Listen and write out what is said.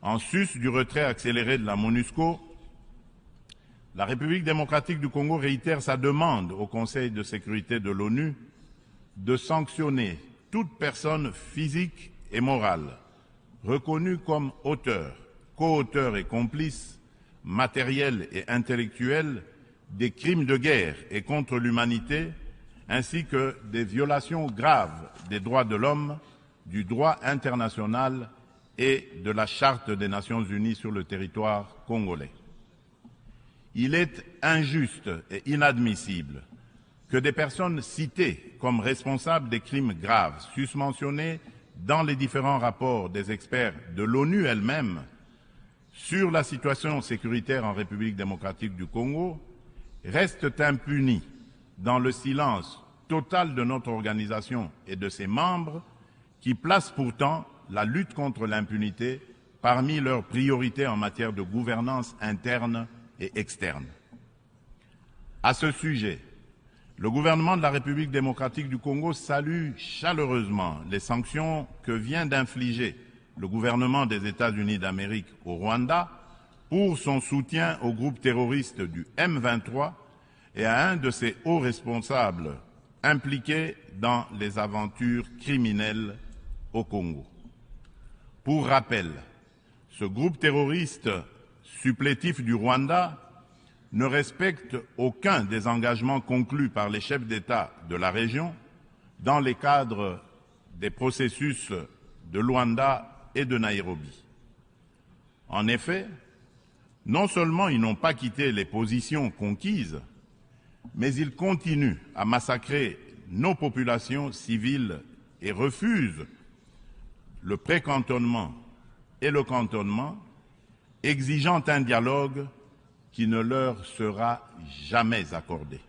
En sus du retrait accéléré de la MONUSCO, la République démocratique du Congo réitère sa demande au Conseil de sécurité de l'ONU de sanctionner toute personne physique et morale reconnue comme auteur, co-auteur et complice, matériel et intellectuel des crimes de guerre et contre l'humanité, ainsi que des violations graves des droits de l'homme, du droit international et de la Charte des Nations Unies sur le territoire congolais. Il est injuste et inadmissible que des personnes citées comme responsables des crimes graves susmentionnés dans les différents rapports des experts de l'ONU elle-même sur la situation sécuritaire en République démocratique du Congo restent impunis dans le silence total de notre organisation et de ses membres qui placent pourtant la lutte contre l'impunité parmi leurs priorités en matière de gouvernance interne et externe. À ce sujet, le gouvernement de la République démocratique du Congo salue chaleureusement les sanctions que vient d'infliger le gouvernement des États-Unis d'Amérique au Rwanda pour son soutien au groupe terroriste du M23 et à un de ses hauts responsables impliqués dans les aventures criminelles au Congo. Pour rappel, ce groupe terroriste supplétif du Rwanda ne respecte aucun des engagements conclus par les chefs d'État de la région dans les cadres des processus de Luanda et de Nairobi. En effet, non seulement ils n'ont pas quitté les positions conquises, mais ils continuent à massacrer nos populations civiles et refusent le pré-cantonnement et le cantonnement, exigeant un dialogue qui ne leur sera jamais accordé.